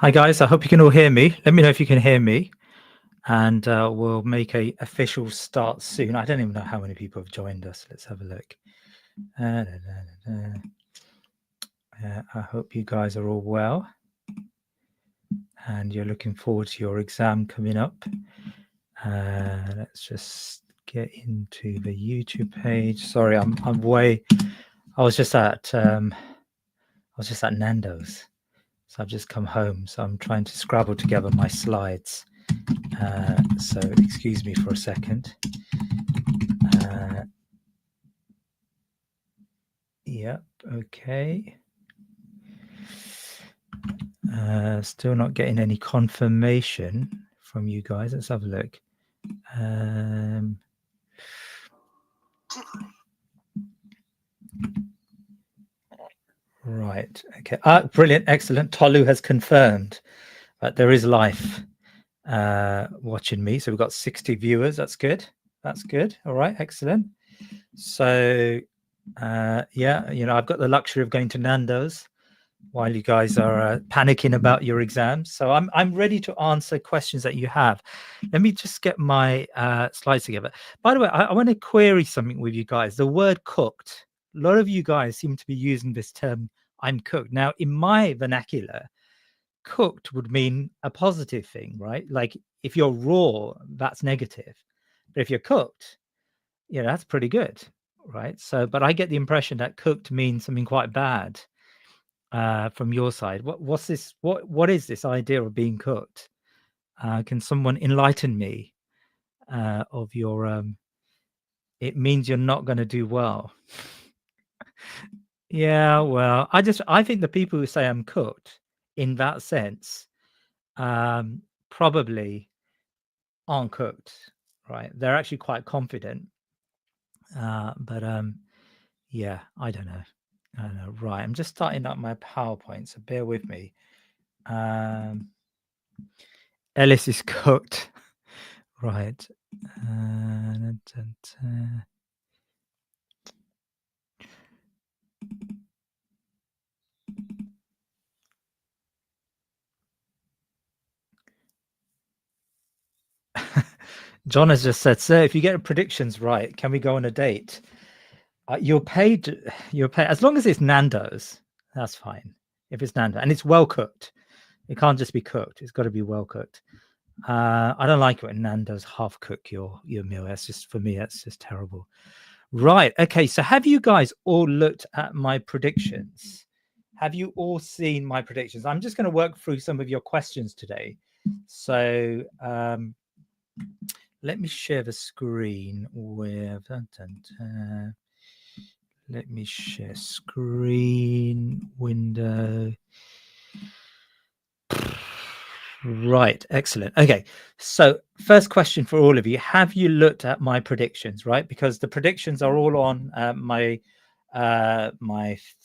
Hi guys, I hope you can all hear me. Let me know if you can hear me, and we'll make a official start soon. I don't even know how many people have joined us. Let's have a look. I hope you guys are all well, and you're looking forward to your exam coming up. Let's just get into the YouTube page. Sorry, I'm way. I was just at Nando's. So I've just come home, so I'm trying to scrabble together my slides. So excuse me for a second. Yep, okay. Still not getting any confirmation from you guys. Let's have a look. Right, okay. Brilliant, excellent. Tolu has confirmed that there is life watching me. So we've got 60 viewers. That's good. That's good. All right, excellent. So yeah, I've got the luxury of going to Nando's while you guys are panicking about your exams. So I'm ready to answer questions that you have. Let me just get my slides together. By the way, I want to query something with you guys. The word cooked. A lot of you guys seem to be using this term, I'm cooked. Now, in my vernacular, cooked would mean a positive thing, right? Like if you're raw, that's negative. But if you're cooked, that's pretty good, right? So, but I get the impression that cooked means something quite bad from your side. What's this? What is this idea of being cooked? Can someone enlighten me of your? It means you're not going to do well. Yeah, well, I think the people who say I'm cooked in that sense probably aren't cooked, right? They're actually quite confident, but yeah, I don't know. Right, I'm just starting up my PowerPoint, so bear with me. Ellis is cooked. Right. John has just said, sir, if you get predictions right, can we go on a date? You're paid as long as it's Nando's, that's fine. If it's Nando's and it's well cooked, it can't just be cooked, it's got to be well cooked. I don't like it when Nando's half cook your meal. That's just, for me, that's just terrible. Right, okay, so have you guys all looked at my predictions? Have you all seen my predictions? I'm just going to work through some of your questions today. So let me share the screen with let me share screen window. Right, excellent. Okay, so first question for all of you: have you looked at my predictions? Right, because the predictions are all on my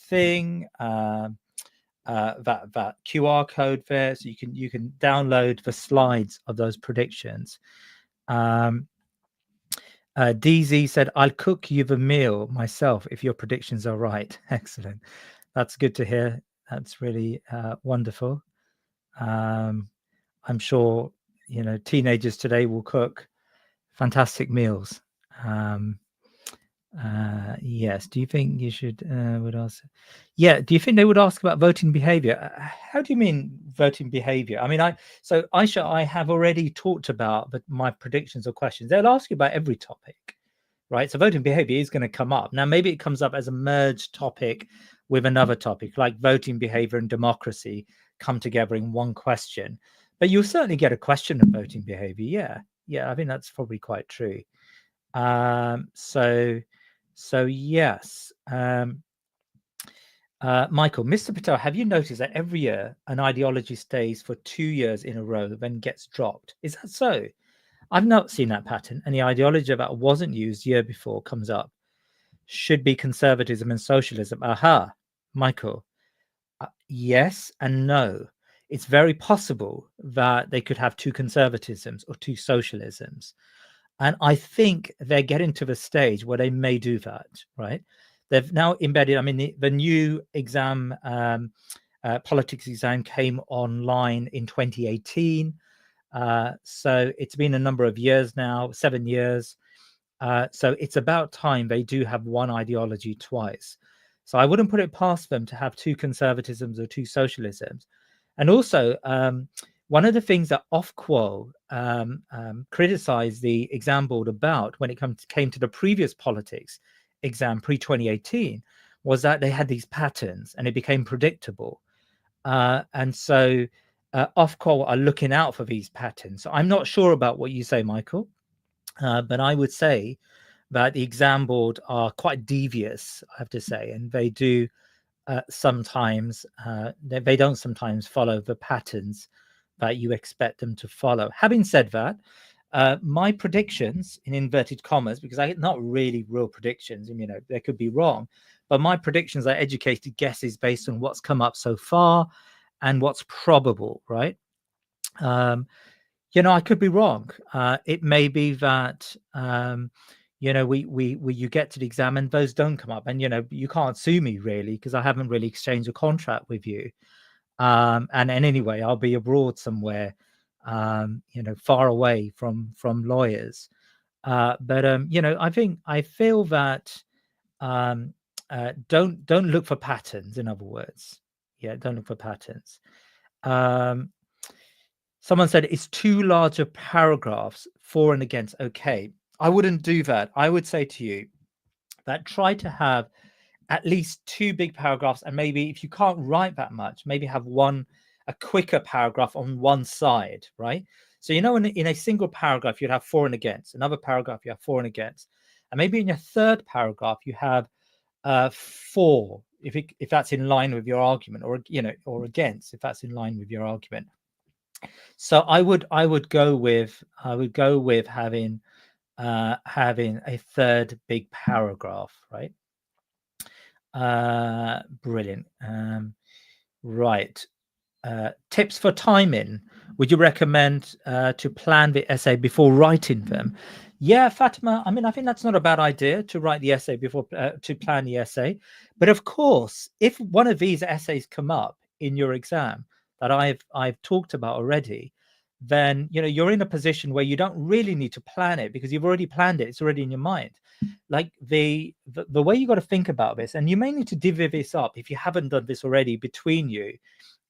thing. That QR code there, so you can download the slides of those predictions. DZ said, I'll cook you the meal myself if your predictions are right. Excellent. That's good to hear. That's really wonderful. I'm sure, teenagers today will cook fantastic meals. Yes. Do you think you should would ask? Yeah. Do you think they would ask about voting behavior? How do you mean voting behavior? I mean, so Aisha, I have already talked about my predictions or questions. They'll ask you about every topic, right? So voting behavior is going to come up. Now, maybe it comes up as a merged topic with another topic, like voting behavior and democracy come together in one question. But you'll certainly get a question of voting behavior. Yeah. I think that's probably quite true. So yes. Michael, Mr. Patel, have you noticed that every year an ideology stays for 2 years in a row, then gets dropped? Is that so? I've not seen that pattern. And the ideology that wasn't used year before comes up. Should be conservatism and socialism. Aha, Michael. Yes and no. It's very possible that they could have two conservatisms or two socialisms. And I think they're getting to the stage where they may do that, right? They've now embedded, I mean, the new exam politics exam came online in 2018. So it's been a number of years now, 7 years. So it's about time they do have one ideology twice. So I wouldn't put it past them to have two conservatisms or two socialisms. And also, one of the things that Ofqual criticized the exam board about when it came to the previous politics exam pre-2018 was that they had these patterns and it became predictable. And so Ofqual are looking out for these patterns. So I'm not sure about what you say, Michael, but I would say that the exam board are quite devious, I have to say, and they do sometimes, they don't sometimes follow the patterns that you expect them to follow. Having said that, my predictions, in inverted commas, because I not really real predictions, you know, they could be wrong, but my predictions are educated guesses based on what's come up so far and what's probable, right? You know, I could be wrong. It may be that you know, you get to the exam and those don't come up, and you know, you can't sue me really because I haven't really exchanged a contract with you. And anyway, I'll be abroad somewhere, you know, far away from lawyers. But you know, I feel that don't look for patterns. In other words, yeah, don't look for patterns. Someone said it's too large of paragraphs for and against. Okay, I wouldn't do that. I would say to you that try to have at least two big paragraphs, and maybe if you can't write that much, maybe have a quicker paragraph on one side, right? So, you know, in a single paragraph, you'd have for and against. Another paragraph, you have for and against. And maybe in your third paragraph, you have for, if that's in line with your argument, or, you know, or against, if that's in line with your argument. So I would go with having a third big paragraph, right? Brilliant. Right. Tips for timing. Would you recommend to plan the essay before writing them? Yeah, Fatima. I mean, I think that's not a bad idea to write the essay before to plan the essay. But of course, if one of these essays come up in your exam that I've talked about already, then you know you're in a position where you don't really need to plan it because you've already planned it. It's already in your mind. Like the way you got to think about this, and you may need to divvy this up if you haven't done this already between you.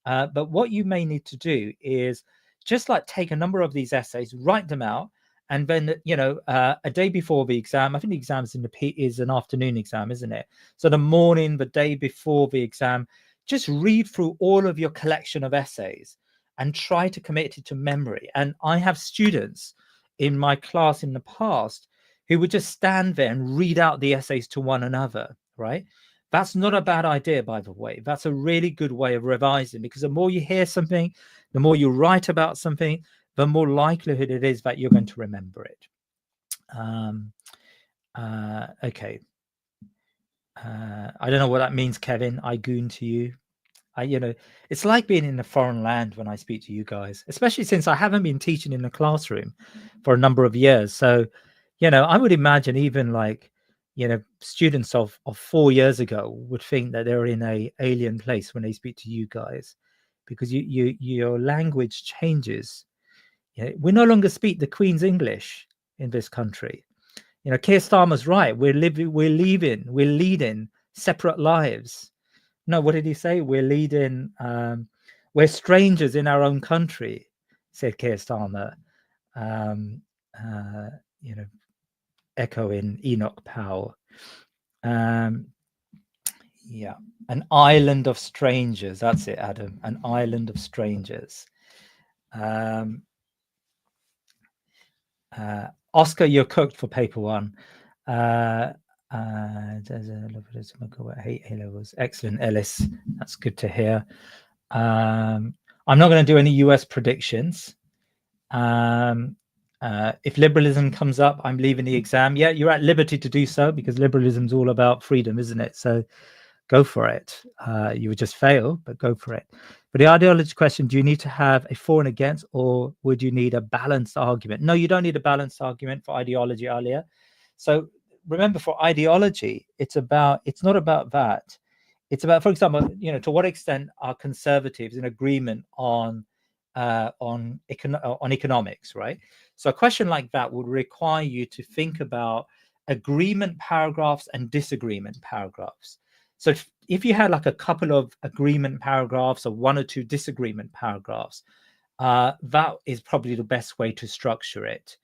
But what you may need to do is just like take a number of these essays, write them out, and then you know a day before the exam. I think the exam is an afternoon exam, isn't it? So the morning, the day before the exam, just read through all of your collection of essays and try to commit it to memory. And I have students in my class in the past who would just stand there and read out the essays to one another, right? That's not a bad idea, by the way. That's a really good way of revising, because the more you hear something, the more you write about something, the more likelihood it is that you're going to remember it. Okay. I don't know what that means, Kevin. I goon to you. You know, it's like being in a foreign land when I speak to you guys, especially since I haven't been teaching in the classroom for a number of years. So, you know, I would imagine even like, you know, students of 4 years ago would think that they're in a alien place when they speak to you guys, because your language changes. You know, we no longer speak the Queen's English in this country. You know, Keir Starmer's right. We're leading separate lives. No, what did he say? We're leading, we're strangers in our own country, said Keir Starmer, you know, echoing Enoch Powell. Yeah, an island of strangers. That's it, Adam. An island of strangers. Oscar, you're cooked for paper one. Hate A-levels. Excellent, Ellis. That's good to hear. I'm not going to do any US predictions. If liberalism comes up, I'm leaving the exam. Yeah, you're at liberty to do so, because liberalism's all about freedom, isn't it? So go for it. You would just fail, but go for it. But the ideology question, do you need to have a for and against, or would you need a balanced argument? No, you don't need a balanced argument for ideology, Alia. So remember, for ideology, it's not about that. It's about, for example, to what extent are conservatives in agreement on economics, right? So a question like that would require you to think about agreement paragraphs and disagreement paragraphs. So if you had like a couple of agreement paragraphs or one or two disagreement paragraphs, that is probably the best way to structure it.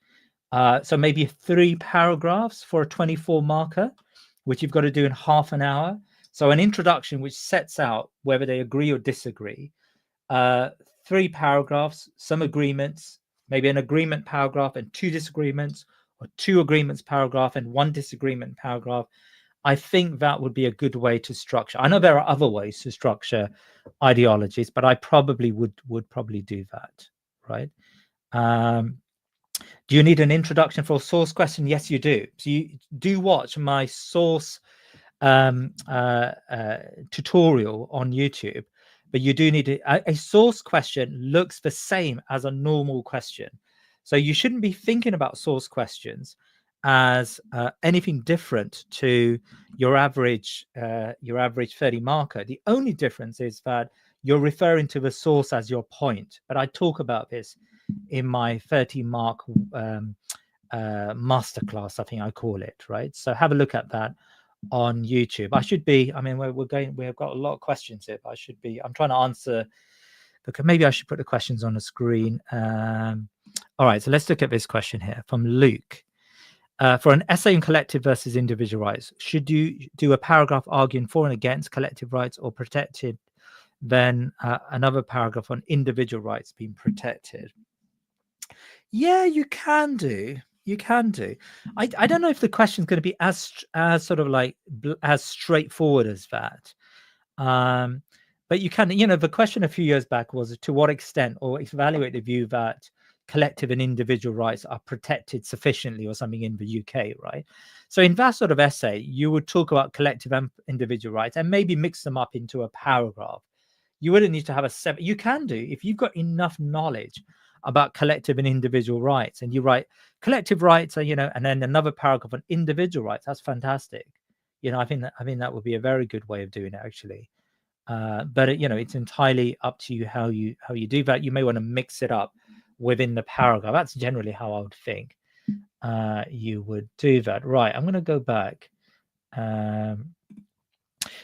So maybe 3 paragraphs for a 24 marker, which you've got to do in half an hour. So an introduction which sets out whether they agree or disagree. 3 paragraphs, some agreements, maybe an agreement paragraph and 2 disagreements, or 2 agreements paragraph and 1 disagreement paragraph. I think that would be a good way to structure. I know there are other ways to structure ideologies, but I probably would probably do that, right? Do you need an introduction for a source question? Yes, you do. So you do watch my source tutorial on YouTube, but you do need a source question looks the same as a normal question. So you shouldn't be thinking about source questions as anything different to your average 30 marker. The only difference is that you're referring to the source as your point. But I talk about this in my 30 mark masterclass, I think I call it, right? So have a look at that on YouTube. I should be, I mean, we've got a lot of questions here, but I'm trying to answer, because maybe I should put the questions on the screen. All right, so let's look at this question here from Luke. For an essay on collective versus individual rights, should you do a paragraph arguing for and against collective rights or protected, then another paragraph on individual rights being protected? Yeah, you can do. You can do. I don't know if the question is going to be as sort of like as straightforward as that. But you can, the question a few years back was to what extent, or evaluate the view that collective and individual rights are protected sufficiently or something in the UK, right? So in that sort of essay, you would talk about collective and individual rights and maybe mix them up into a paragraph. You wouldn't need to have a separate. You can do if you've got enough knowledge about collective and individual rights, and you write collective rights, and then another paragraph on individual rights. That's fantastic. I think that would be a very good way of doing it, actually. But it's entirely up to you how you do that. You may want to mix it up within the paragraph. That's generally how I would think you would do that. Right. I'm going to go back.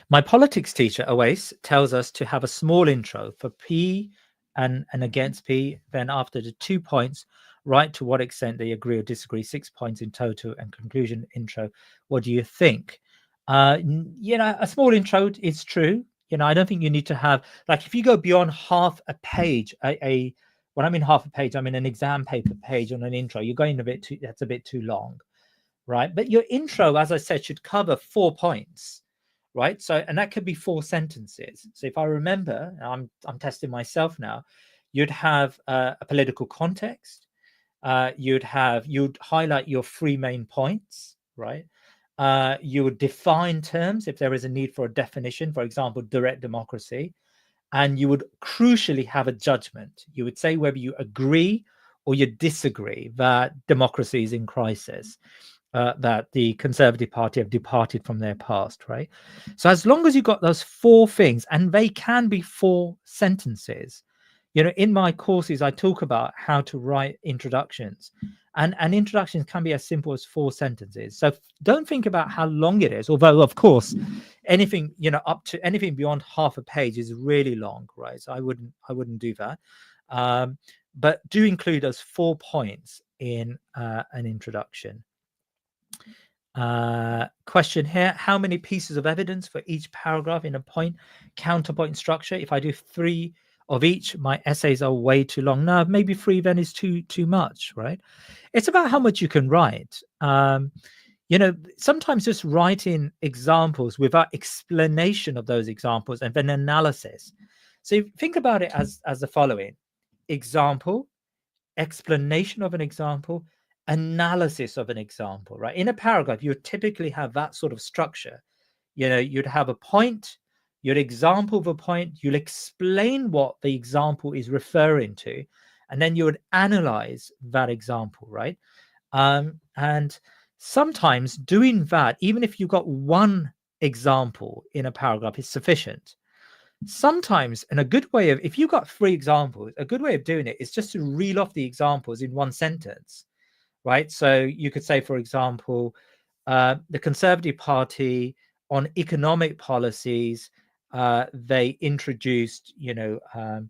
My politics teacher, Oase, tells us to have a small intro for P and against P. Then after the 2 points, write to what extent they agree or disagree. 6 points in total, and conclusion intro. What do you think? A small intro is true. I don't think you need to have, like, if you go beyond half a page, when I mean half a page, I mean an exam paper page on an intro, you're going that's a bit too long, right? But your intro, as I said, should cover 4 points, right? So, and that could be 4 sentences. So if I remember, I'm testing myself now, you'd have a political context. You'd highlight your 3 main points, right? You would define terms if there is a need for a definition, for example, direct democracy. And you would crucially have a judgment. You would say whether you agree or you disagree that democracy is in crisis, that the Conservative Party have departed from their past, right? So as long as you've got those 4 things, and they can be 4 sentences, in my courses, I talk about how to write introductions, and introductions can be as simple as 4 sentences. So don't think about how long it is, although of course anything up to anything beyond half a page is really long, right? So I wouldn't do that, but do include those 4 points in an introduction. Question here: how many pieces of evidence for each paragraph in a point counterpoint structure? If I do 3 of each, my essays are way too long. No, maybe 3 then is too much, right? It's about how much you can write. Sometimes just writing examples without explanation of those examples and then analysis. So think about it as the following: example, explanation of an example, analysis of an example, right? In a paragraph, you would typically have that sort of structure. You'd have a point, you'd example the point, you'll explain what the example is referring to, and then you would analyze that example, right? And sometimes doing that, even if you've got one example in a paragraph is sufficient. Sometimes, and a good way of, if you've got 3 examples, a good way of doing it is just to reel off the examples in one sentence, right? So you could say, for example, the Conservative Party on economic policies, they introduced, COVID,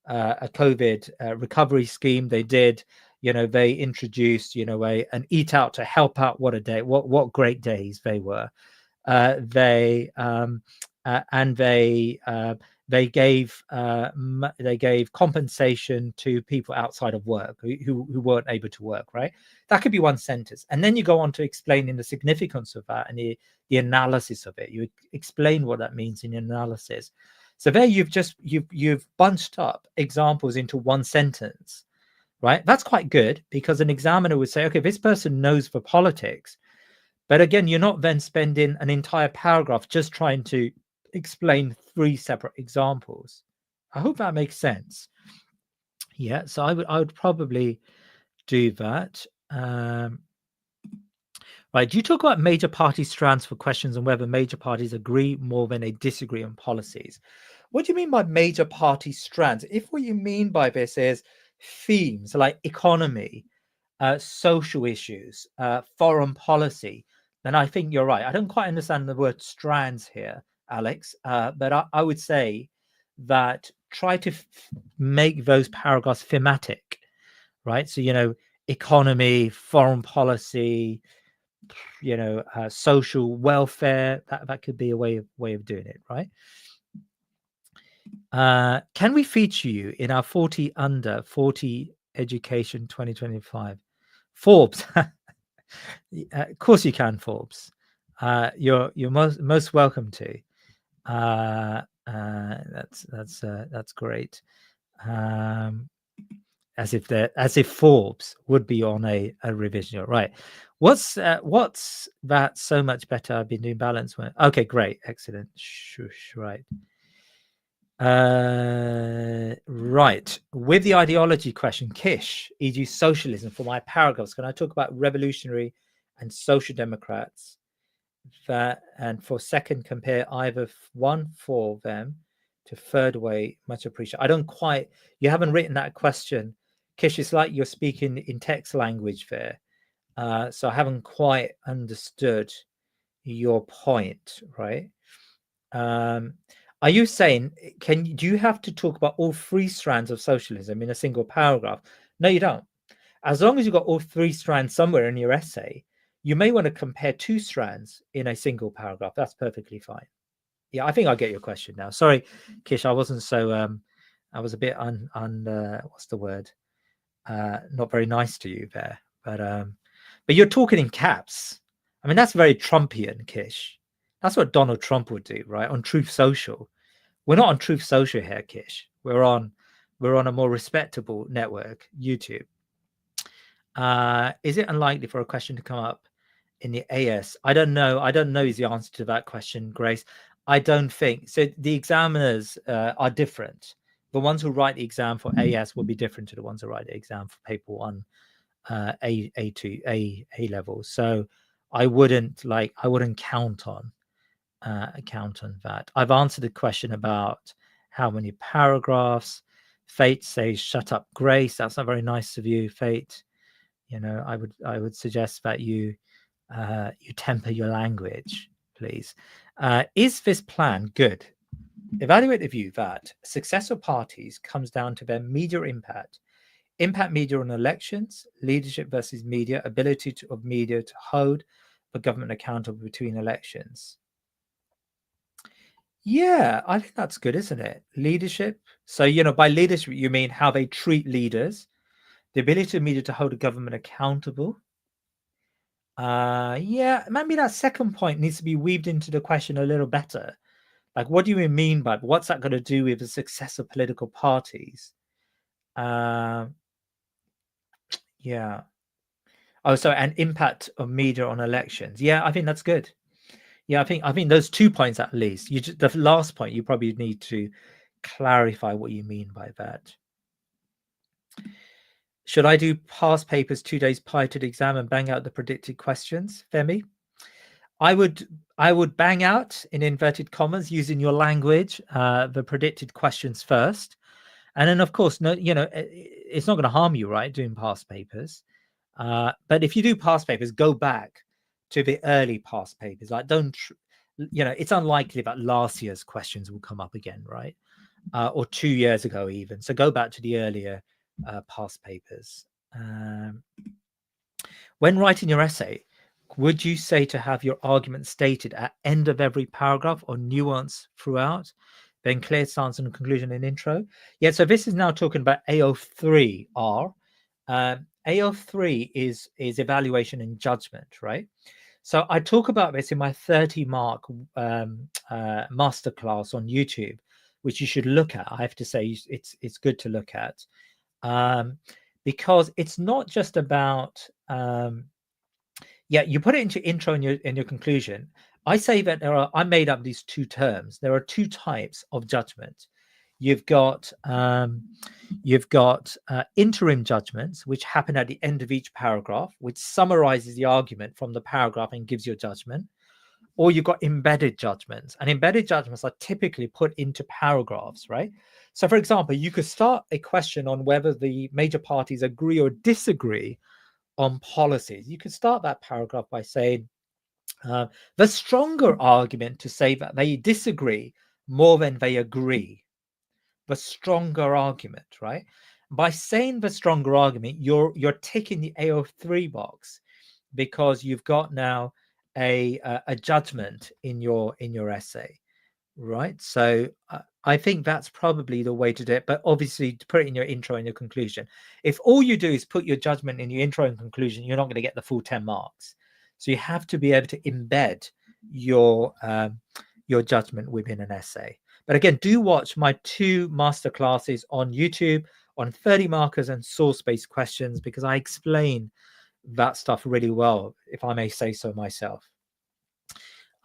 a COVID recovery scheme. They did, they introduced, an eat out to help out. What a day! What great days they were. They and they gave compensation to people outside of work who weren't able to work, right? That could be one sentence, and then you go on to explaining the significance of that and the analysis of it. You explain what that means in your analysis. So there you've bunched up examples into one sentence, right? That's quite good, because an examiner would say, okay, this person knows the politics. But again, you're not then spending an entire paragraph just trying to explain 3 separate examples. I hope that makes sense. Yeah, so I would probably do that. Right, do you talk about major party strands for questions on whether major parties agree more than they disagree on policies? What do you mean by major party strands? If what you mean by this is themes like economy, social issues, foreign policy, then I think you're right. I don't quite understand the word strands here, Alex, but I would say that try to make those paragraphs thematic, right? So, economy, foreign policy, social welfare, that could be a way of doing it, right? Can we feature you in our 40 under 40 education 2025? Forbes. Of course you can, Forbes. You're most welcome to. That's great. As if Forbes would be on a revision, right? What's that so much better? I've been doing balance when. Okay, great, excellent. Shush, right. Right. With the ideology question, Kish, e.g., socialism, for my paragraphs, can I talk about revolutionary and social democrats? That, and for second, compare either one for them to third way. Much appreciated. I don't quite. You haven't written that question, Kish. It's like you're speaking in text language there, so I haven't quite understood your point, right? Are you saying, do you have to talk about all 3 strands of socialism in a single paragraph? No, you don't. As long as you've got all 3 strands somewhere in your essay, you may want to compare 2 strands in a single paragraph. That's perfectly fine. Yeah, I think I get your question now. Sorry, Kish, I wasn't so I was a bit what's the word? Not very nice to you there. But you're talking in caps. I mean, that's very Trumpian, Kish. That's what Donald Trump would do, right? On Truth Social. We're not on Truth Social here, Kish. We're on a more respectable network, YouTube. Is it unlikely for a question to come up in the AS? I don't know. I don't know is the answer to that question, Grace. I don't think so. The examiners are different. The ones who write the exam for AS will be different to the ones who write the exam for paper 1, A2, A level. So I wouldn't count on that. I've answered the question about how many paragraphs. Fate says, "Shut up, Grace." That's not very nice of you, Fate. I would suggest that you temper your language, please. Is this plan good? Evaluate the view that success of parties comes down to their media impact media on elections, leadership versus media, ability of media to hold the government accountable between elections. Yeah, I think that's good, isn't it? Leadership. So, by leadership, you mean how they treat leaders, the ability of media to hold a government accountable. Yeah, maybe that second point needs to be weaved into the question a little better. Like, what do you mean by what's that going to do with the success of political parties? Yeah. Oh, so an impact of media on elections. Yeah, I think that's good. Yeah, I think those 2 points at least. The last point, you probably need to clarify what you mean by that. Should I do past papers 2 days prior to the exam and bang out the predicted questions, Femi? I would bang out in inverted commas using your language the predicted questions first, and then of course it's not going to harm you, right, doing past papers. But if you do past papers, go back to the early past papers. Like, don't it's unlikely that last year's questions will come up again, right? Or 2 years ago even. So go back to the earlier past papers. When writing your essay, would you say to have your argument stated at end of every paragraph or nuance throughout, then clear stance and conclusion and intro? Yeah, so this is now talking about AO3R. AO3 is evaluation and judgment, right? So I talk about this in my 30-mark masterclass on YouTube, which you should look at. I have to say it's good to look at, because it's not just about you put it into intro and your conclusion. I say that I made up these two terms. There are two types of judgment. You've got interim judgments, which happen at the end of each paragraph, which summarizes the argument from the paragraph and gives you a judgment. Or you've got embedded judgments, and embedded judgments are typically put into paragraphs, right? So, for example, you could start a question on whether the major parties agree or disagree on policies. You could start that paragraph by saying, the stronger argument to say that they disagree more than they agree. The stronger argument, right? By saying the stronger argument, you're ticking the AO3 box, because you've got now a judgment in your essay, right? So I think that's probably the way to do it. But obviously, to put it in your intro and your conclusion. If all you do is put your judgment in your intro and conclusion, you're not going to get the full 10 marks. So you have to be able to embed your judgment within an essay. But again, do watch my 2 masterclasses on YouTube on 30 markers and source-based questions, because I explain that stuff really well, if I may say so myself.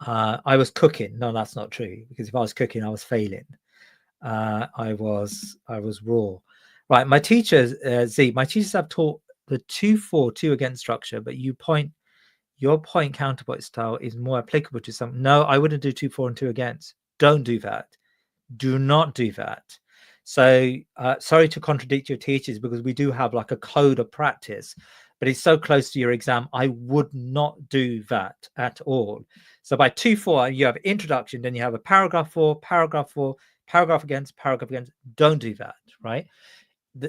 I was cooking. No, that's not true, because if I was cooking, I was failing. I was raw. Right. My teachers, my teachers have taught the 2-4-2 against structure, but your point counterpoint style is more applicable to some. No, I wouldn't do 2-4 and 2 against. Don't do that. Do not do that. So sorry to contradict your teachers, because we do have like a code of practice, but it's so close to your exam. I would not do that at all. So by 2-4, you have introduction, then you have a paragraph 4, paragraph against, paragraph against. Don't do that, right?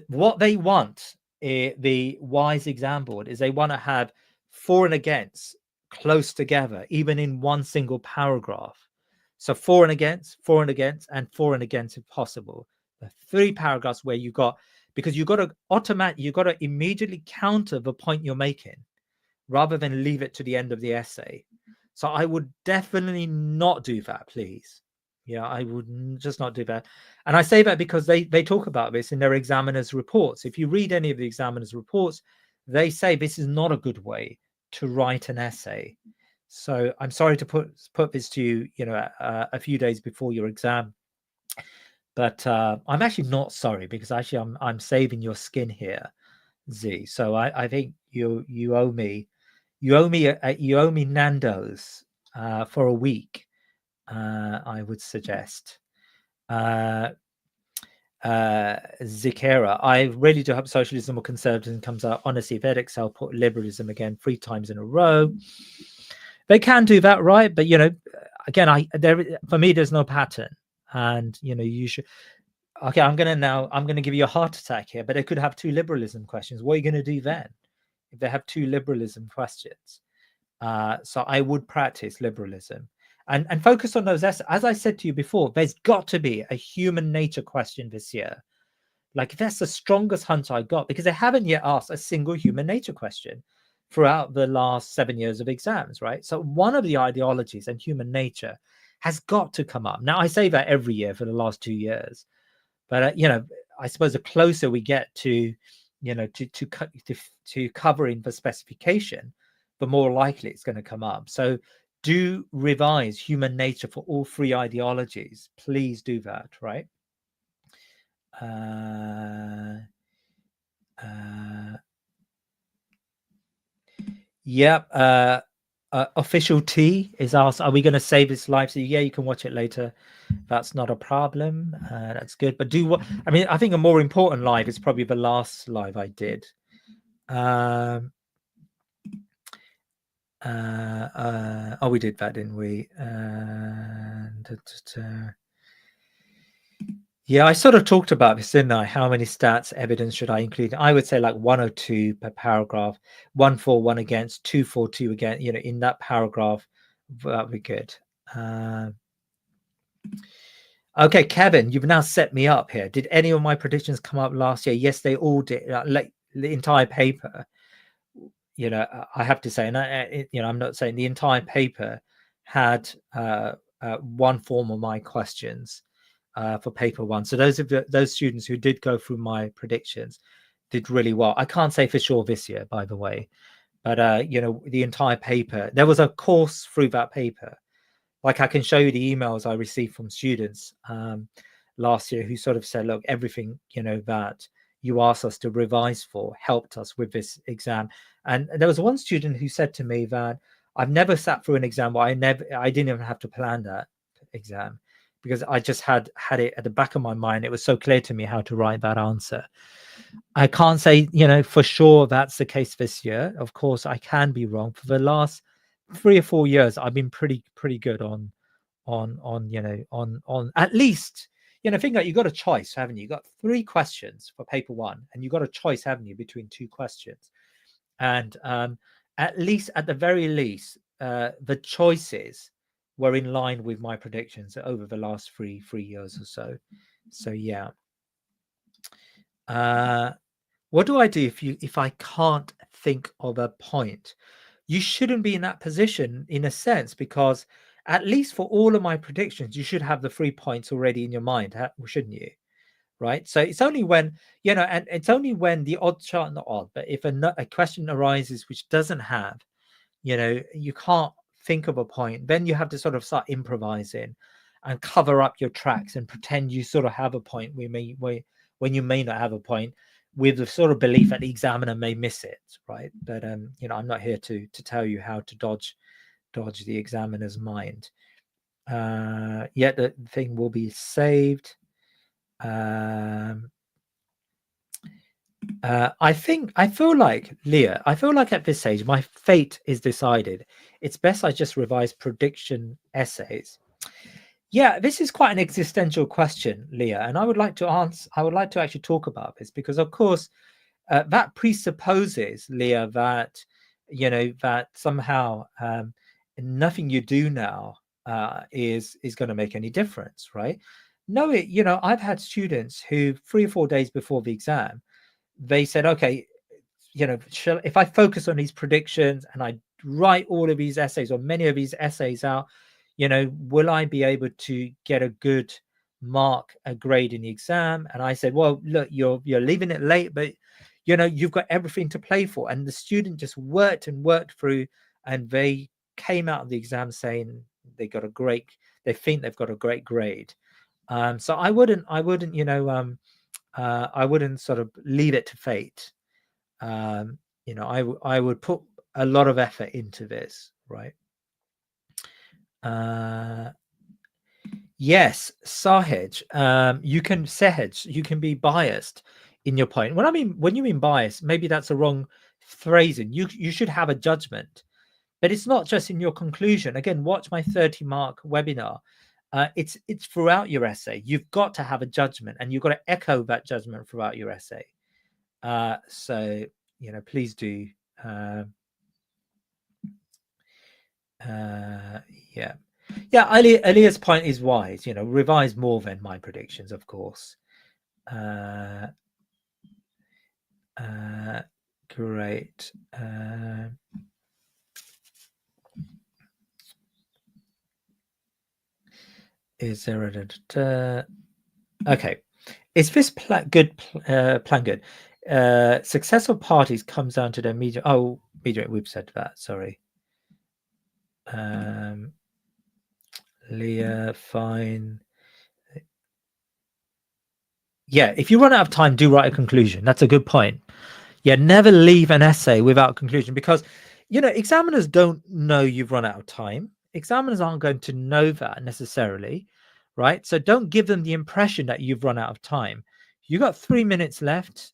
What they want, the wise exam board, is they want to have for and against close together, even in one single paragraph. So for and against, and for and against if possible. The 3 paragraphs where you got, because you got to immediately counter the point you're making, rather than leave it to the end of the essay. So I would definitely not do that, please. Yeah, I would just not do that. And I say that because they talk about this in their examiners' reports. If you read any of the examiners' reports, they say this is not a good way to write an essay. So I'm sorry to put this to you, a few days before your exam. But I'm actually not sorry, because actually I'm saving your skin here, Z. So I think you owe me Nando's for a week. I would suggest. Zikera, I really do hope socialism or conservatism comes out. Honestly, if EDEXCEL put liberalism again 3 times in a row, they can do that, right? But again, for me, there's no pattern, and you should. Okay, I'm gonna give you a heart attack here, but they could have 2 liberalism questions. What are you going to do then if they have 2 liberalism questions? So I would practice liberalism and focus on those. As I said to you before, there's got to be a human nature question this year. Like, that's the strongest hunch I got, because they haven't yet asked a single human nature question throughout the last 7 years of exams, right? So one of the ideologies and human nature has got to come up. Now, I say that every year for the last 2 years, but I suppose the closer we get to covering the specification, the more likely it's going to come up. So do revise human nature for all 3 ideologies. Please do that, right? Yep. Official T is asked, are we going to save this live? So yeah, you can watch it later. That's not a problem. That's good. But I mean, I think a more important live is probably the last live I did. Oh, we did that, didn't we? Yeah, I sort of talked about this, didn't I? How many stats, evidence should I include? I would say like 1 or 2 per paragraph, 1 for, 1 against, 2 for, 2 against, in that paragraph. That'd be good. Okay, Kevin, you've now set me up here. Did any of my predictions come up last year? Yes, they all did. Like the entire paper, I have to say, and I'm not saying the entire paper had one form of my questions for paper 1. So those students who did go through my predictions did really well. I can't say for sure this year, by the way, but the entire paper, there was a course through that paper. Like I can show you the emails I received from students last year who sort of said, look, everything that you asked us to revise for helped us with this exam. And there was one student who said to me that I've never sat through an exam where I didn't even have to plan that exam, because I just had it at the back of my mind. It was so clear to me how to write that answer. I can't say, for sure that's the case this year. Of course, I can be wrong. For the last 3 or 4 years, I've been pretty good on at least, think that you got a choice, haven't you? You got 3 questions for paper 1, and you got a choice, haven't you, between 2 questions. And at the very least, the choices were in line with my predictions over the last 3 years or so. So yeah. What do I do if I can't think of a point? You shouldn't be in that position in a sense, because at least for all of my predictions, you should have the 3 points already in your mind, shouldn't you? Right. So it's only when, and it's only when the odd chart, not odd, but if a question arises which doesn't have, you can't think of a point, then you have to sort of start improvising and cover up your tracks and pretend you sort of have a point when you may not have a point, with the sort of belief that the examiner may miss it, right? But I'm not here to tell you how to dodge the examiner's mind. Yet the thing will be saved. I feel like, Leah, at this stage my fate is decided. It's best I just revise prediction essays. Yeah, this is quite an existential question, Leah, and I would like to actually talk about this, because of course that presupposes, Leah, that that somehow nothing you do now is going to make any difference, right? No, I've had students who 3 or 4 days before the exam, they said, okay, if I focus on these predictions and I write all of these essays, or many of these essays out, will I be able to get a good a grade in the exam? And I said, well, look, you're leaving it late, but you've got everything to play for. And the student just worked through, and they came out of the exam saying they think they've got a great grade. So I wouldn't I wouldn't sort of leave it to fate. I would put a lot of effort into this, right? Yes, Sahej, you can be biased in your point. When you mean bias, maybe that's a wrong phrasing. You should have a judgment, but it's not just in your conclusion. Again, watch my 30-mark webinar. It's throughout your essay. You've got to have a judgment, and you've got to echo that judgment throughout your essay. So please do. Yeah, Alia's point is wise. Revise more than my predictions, of course. Great. Is there a okay? Is this plan good? Successful parties comes down to their media. Oh, media. We've said that. Sorry. Leah, fine. Yeah, if you run out of time, do write a conclusion. That's a good point. Yeah, never leave an essay without a conclusion, because examiners don't know you've run out of time. Examiners aren't going to know that necessarily, right? So don't give them the impression that you've run out of time. You got 3 minutes left.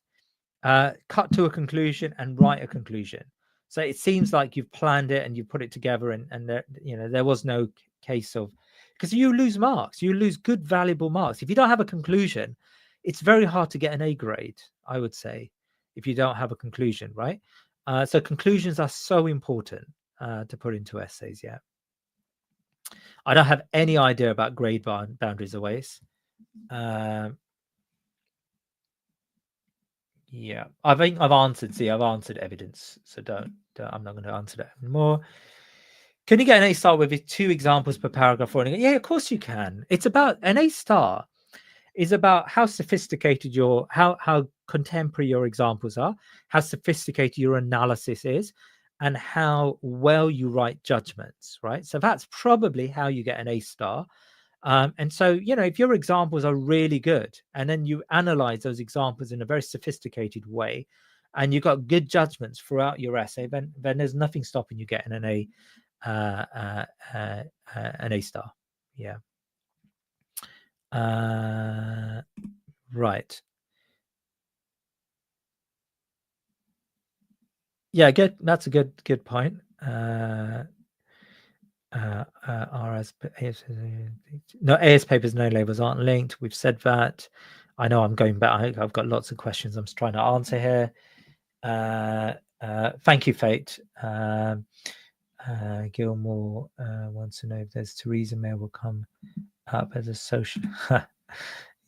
Cut to a conclusion and write a conclusion. So it seems like you've planned it and you put it together, and there was no case of, because you lose marks, you lose good, valuable marks. If you don't have a conclusion, it's very hard to get an A grade, I would say, if you don't have a conclusion, right? So conclusions are so important to put into essays. Yeah. I don't have any idea about grade boundaries always. Yeah, I think I've answered. See, I've answered evidence, so don't I'm not going to answer that anymore. Can you get an A star with 2 examples per paragraph? Yeah, of course you can. It's about an A star is about how sophisticated how contemporary your examples are, how sophisticated your analysis is, and how well you write judgments, right? So that's probably how you get an A star. And so, if your examples are really good, and then you analyze those examples in a very sophisticated way, and you've got good judgments throughout your essay, then there's nothing stopping you getting an A star. Yeah. Right. Yeah, good. That's a good point. No, AS papers, no labels aren't linked. We've said that. I know I'm going back. I've got lots of questions I'm trying to answer here. Thank you, Fate. Gilmore wants to know if there's Theresa May will come up as a social.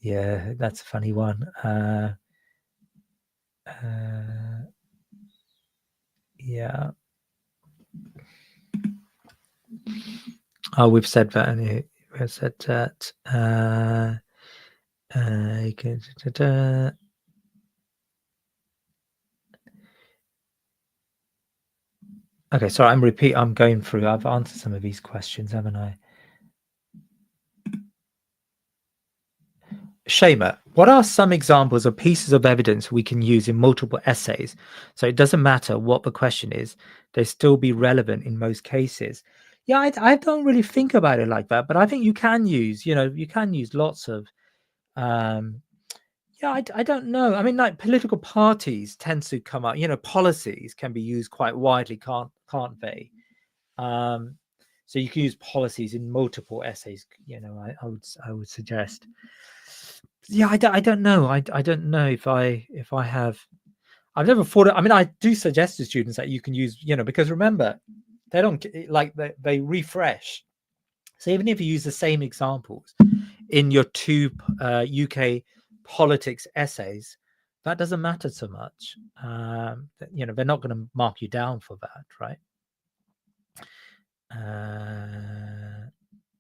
Yeah, that's a funny one. Yeah. Oh, we've said that. We've said that. Okay, sorry, I'm going through. I've answered some of these questions, haven't I? Shema, what are some examples of pieces of evidence we can use in multiple essays? So it doesn't matter what the question is, they still be relevant in most cases. Yeah, I don't really think about it like that, but I think you can use, lots of, I don't know. I mean, like political parties tend to come up, policies can be used quite widely, can't they? So you can use policies in multiple essays, I would suggest. Yeah, I don't know. I don't know if I have. I've never thought. I mean, I do suggest to students that you can use, because remember, they don't like they refresh. So even if you use the same examples in your 2 UK politics essays, that doesn't matter so much. They're not going to mark you down for that, right?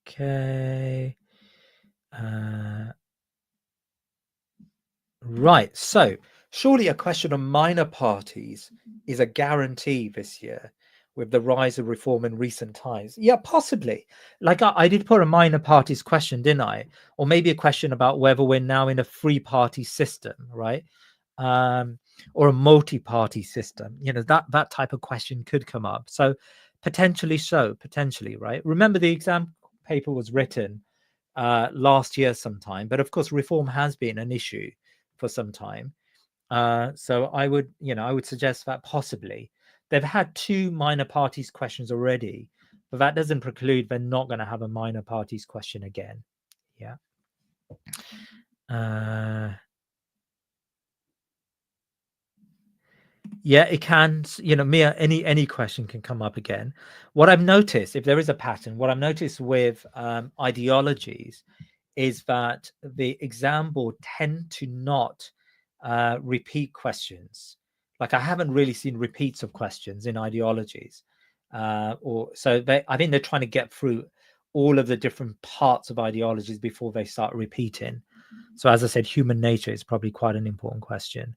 Okay. Right. So surely a question on minor parties is a guarantee this year with the rise of reform in recent times. Yeah, possibly. Like I did put a minor parties question, didn't I? Or maybe a question about whether we're now in a 3-party system, right? Or a multi-party system. That type of question could come up. So potentially, right? Remember, the exam paper was written last year sometime, but of course reform has been an issue for some time. So I would suggest that possibly they've had 2 minor parties questions already, but that doesn't preclude they're not going to have a minor parties question again. Yeah. Yeah, it can. Mia, any question can come up again. What I've noticed, if there is a pattern, what I've noticed with ideologies is that the exam board tend to not repeat questions. Like I haven't really seen repeats of questions in ideologies, I think they're trying to get through all of the different parts of ideologies before they start repeating. So as I said, human nature is probably quite an important question.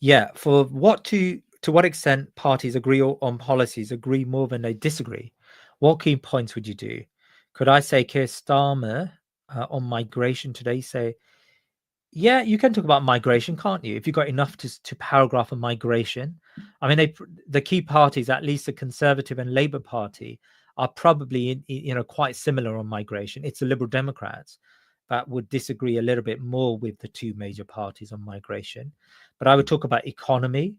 Yeah, for to what extent parties agree on policies, agree more than they disagree. What key points would you do? Could I say Keir Starmer on migration today say Yeah, you can talk about migration, can't you? If you've got enough to paragraph on migration. I mean, the key parties, at least the Conservative and Labour Party, are probably quite similar on migration. It's the Liberal Democrats that would disagree a little bit more with the two major parties on migration. But I would talk about economy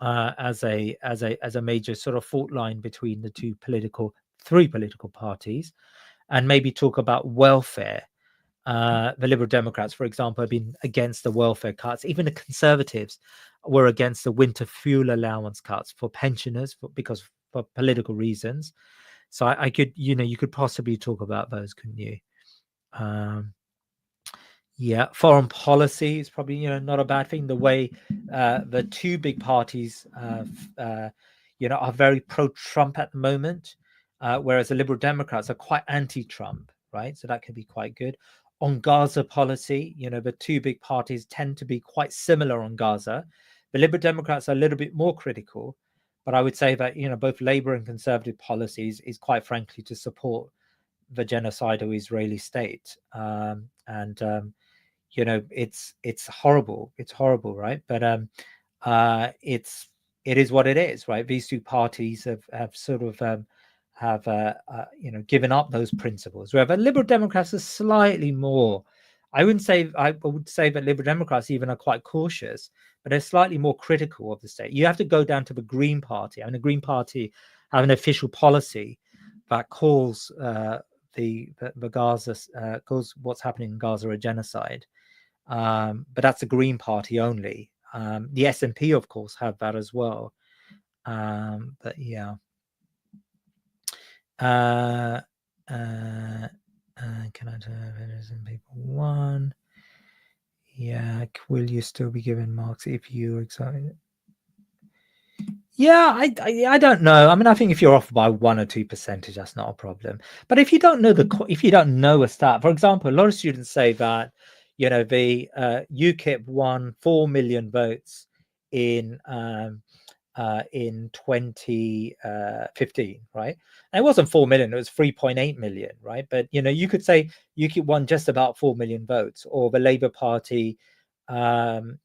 as a major sort of fault line between the three political parties, and maybe talk about welfare. The Liberal Democrats, for example, have been against the welfare cuts. Even the Conservatives were against the winter fuel allowance cuts for pensioners because for political reasons. So I could, you could possibly talk about those, couldn't you? Yeah, foreign policy is probably not a bad thing. The way the two big parties, are very pro-Trump at the moment, whereas the Liberal Democrats are quite anti-Trump, right? So that could be quite good. On Gaza policy, the two big parties tend to be quite similar on Gaza. The Liberal Democrats are a little bit more critical, but I would say that both Labour and Conservative policies is quite frankly to support the genocidal Israeli state, and it's horrible. It's horrible, right? But it is what it is, right? These two parties have sort of given up those principles. Wherever Liberal Democrats are slightly more, I would say that Liberal Democrats even are quite cautious, but they're slightly more critical of the state. You have to go down to the Green Party. I mean, the Green Party have an official policy that calls the Gaza calls what's happening in Gaza a genocide. But that's the Green Party only. The SNP, of course, have that as well. But yeah. Can I tell people one? Yeah, will you still be given marks if you're excited? Yeah, I don't know. I mean, I think if you're off by 1 or 2%, that's not a problem. But if you don't know if you don't know a stat, for example, a lot of students say that the UKIP won 4 million votes in 2015, right? And it wasn't 4 million; it was 3.8 million, right? But you could say UKIP won just about 4 million votes, or the Labour Party, won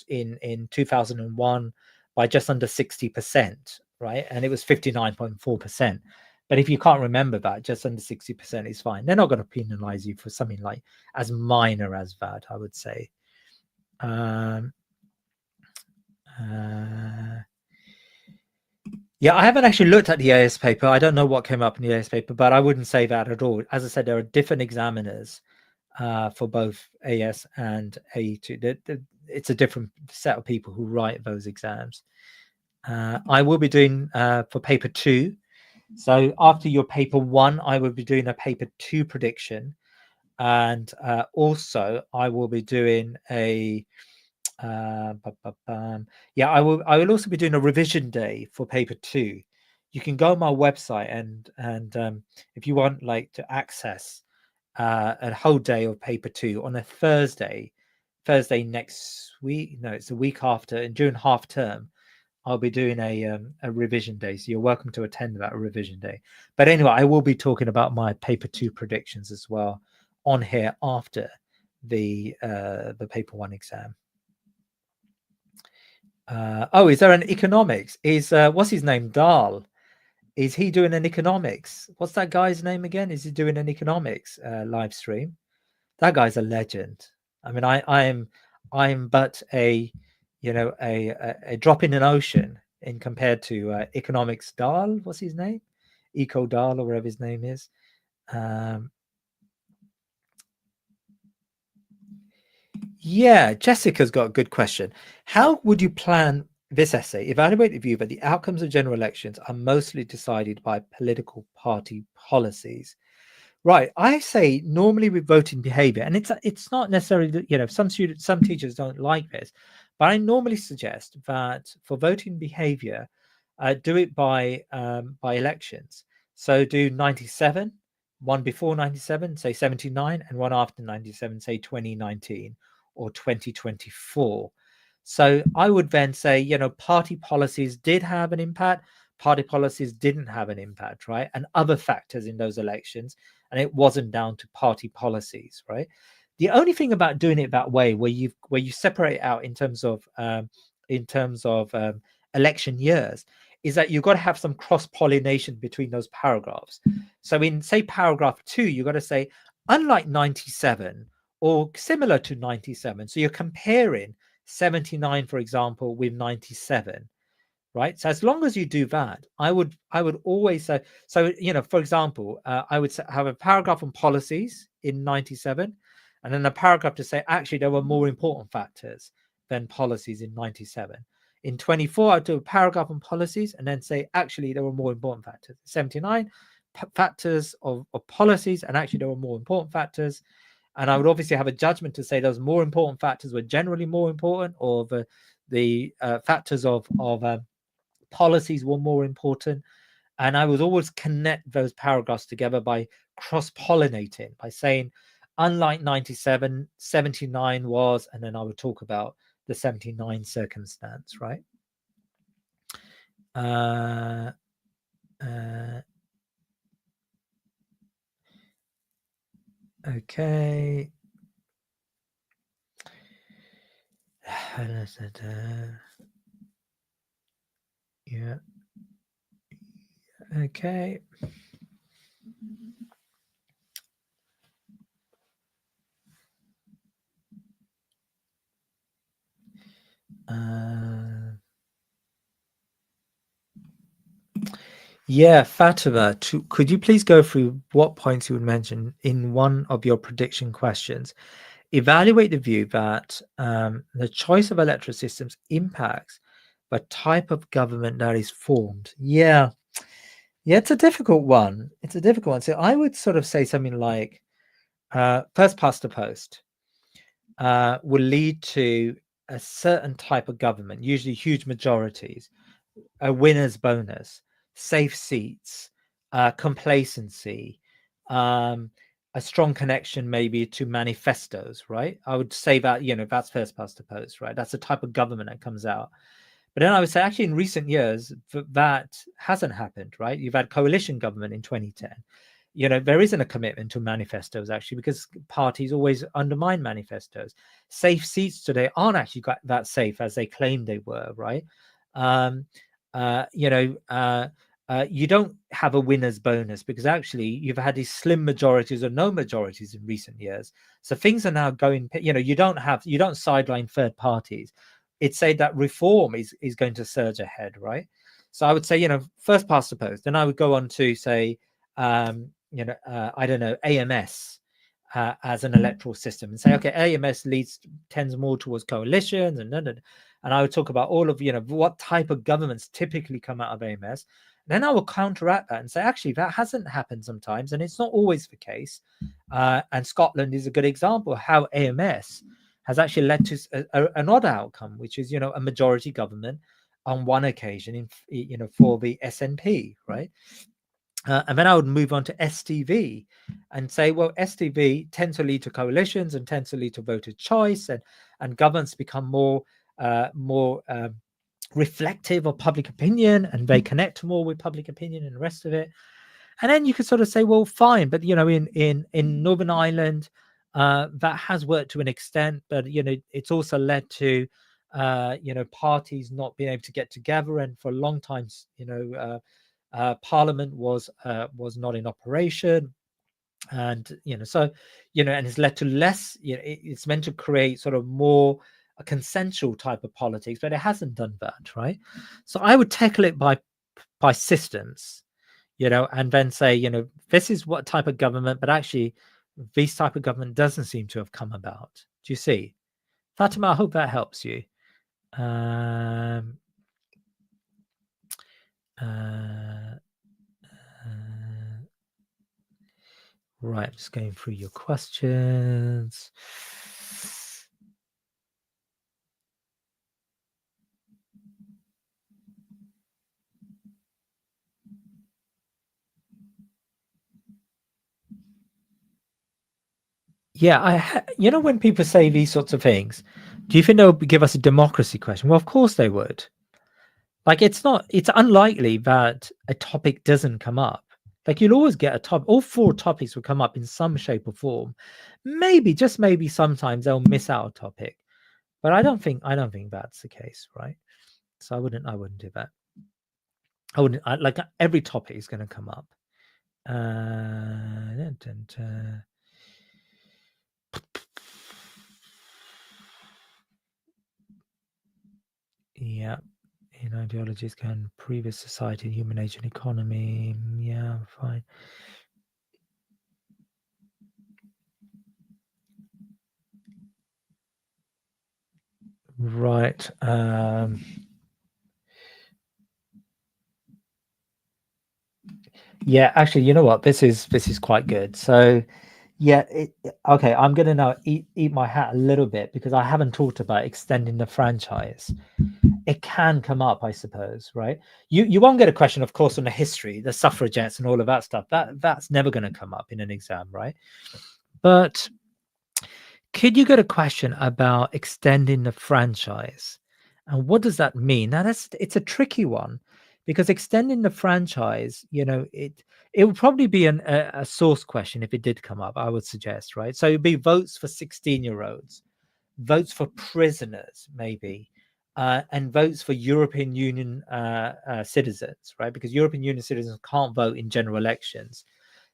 in 2001 by just under 60%, right? And it was 59.4%. But if you can't remember that, just under 60% is fine. They're not going to penalize you for something like as minor as that, I would say. Yeah, I haven't actually looked at the AS paper. I don't know what came up in the AS paper, but I wouldn't say that at all. As I said, there are different examiners for both AS and AE2. It's a different set of people who write those exams. I will be doing for paper 2. So after your paper 1, I will be doing a paper 2 prediction. And also I will be doing I will also be doing a revision day for paper 2. You can go on my website and if you want to access a whole day of paper 2 on a Thursday next week. No, it's the week after, and during half term I'll be doing a revision day, so you're welcome to attend that revision day. But anyway, I will be talking about my paper 2 predictions as well on here after the paper 1 exam. Is there an economics? Is what's his name, Dahl? Is he doing an economics? What's that guy's name again? Is he doing an economics live stream? That guy's a legend. I mean, I'm but a drop in an ocean in compared to economics Dahl. What's his name? Eco Dahl, or whatever his name is. Yeah, Jessica's got a good question. How would you plan this essay? Evaluate the view that the outcomes of general elections are mostly decided by political party policies. Right, I say normally with voting behavior, and it's not necessarily that some teachers don't like this, but I normally suggest that for voting behavior, do it by elections. So do 97, one before 97, say 79, and one after 97, say 2019 or 2024. So I would then say, party policies did have an impact, party policies didn't have an impact, right? And other factors in those elections, and it wasn't down to party policies, right? The only thing about doing it that way, where you separate out in terms of election years, is that you've got to have some cross-pollination between those paragraphs. So in, say, paragraph 2, you've got to say, unlike 97 or similar to 97. So you're comparing 79, for example, with 97, right? So as long as you do that, I would always say, so, for example, I would have a paragraph on policies in 97, and then a paragraph to say, actually, there were more important factors than policies in 97. In 24, I'd do a paragraph on policies and then say, actually, there were more important factors. 79, factors of policies, and actually, there were more important factors. And I would obviously have a judgment to say those more important factors were generally more important, or the factors of policies were more important. And I would always connect those paragraphs together by cross-pollinating, by saying, unlike 97, 79 was, and then I would talk about the 79 circumstance, right? Okay. Yeah. Okay. Yeah, Fatima, could you please go through what points you would mention in one of your prediction questions? Evaluate the view that the choice of electoral systems impacts the type of government that is formed. Yeah, it's a difficult one. So I would sort of say something like first past the post will lead to a certain type of government, usually huge majorities, a winner's bonus, safe seats, complacency, a strong connection maybe to manifestos, right? I would say that, that's first past the post, right? That's the type of government that comes out. But then I would say, actually, in recent years, that hasn't happened, right? You've had coalition government in 2010. There isn't a commitment to manifestos, actually, because parties always undermine manifestos. Safe seats today aren't actually that safe as they claim they were, right? You don't have a winner's bonus because actually you've had these slim majorities or no majorities in recent years. So things are now going, you don't sideline third parties. It's said that reform is going to surge ahead, right? So I would say, first past the post. Then I would go on to say, I don't know, AMS as an electoral system, and say, okay, AMS tends more towards coalitions, and I would talk about all of, what type of governments typically come out of AMS. Then I will counteract that and say, actually, that hasn't happened sometimes, and it's not always the case. And Scotland is a good example of how AMS has actually led to an odd outcome, which is, a majority government on one occasion, for the SNP, right? And then I would move on to STV and say, well, STV tends to lead to coalitions and tends to lead to voter choice, and governments become more reflective of public opinion, and they connect more with public opinion and the rest of it. And then you could sort of say, well, fine, but in Northern Ireland, that has worked to an extent, but it's also led to parties not being able to get together, and for a long time, Parliament was not in operation, and and it's led to less. It's meant to create sort of more a consensual type of politics, but it hasn't done that, right? So I would tackle it by systems, and then say, this is what type of government, but actually, this type of government doesn't seem to have come about. Do you see, Fatima? I hope that helps you. Right, just going through your questions. Yeah, when people say these sorts of things, do you think they'll give us a democracy question? Well, of course they would. Like, it's unlikely that a topic doesn't come up Like you'll always get a top. All 4 topics will come up in some shape or form. Maybe, just maybe, sometimes they'll miss out a topic, but I don't think that's the case, right? So I wouldn't do that. Like every topic is going to come up. Yeah, ideologies can previous society, human nature, and economy. Yeah, fine. Right. Yeah, actually, you know what? This is quite good. So, yeah, okay. I'm gonna now eat my hat a little bit because I haven't talked about extending the franchise. It can come up, I suppose, right? You won't get a question, of course, on the history, the suffragettes, and all of that stuff. That's never going to come up in an exam, right? But could you get a question about extending the franchise? And what does that mean? Now it's a tricky one because extending the franchise, it would probably be a source question if it did come up, I would suggest, right? So it'd be votes for 16-year-olds, votes for prisoners, maybe, and votes for European Union citizens, right? Because European Union citizens can't vote in general elections.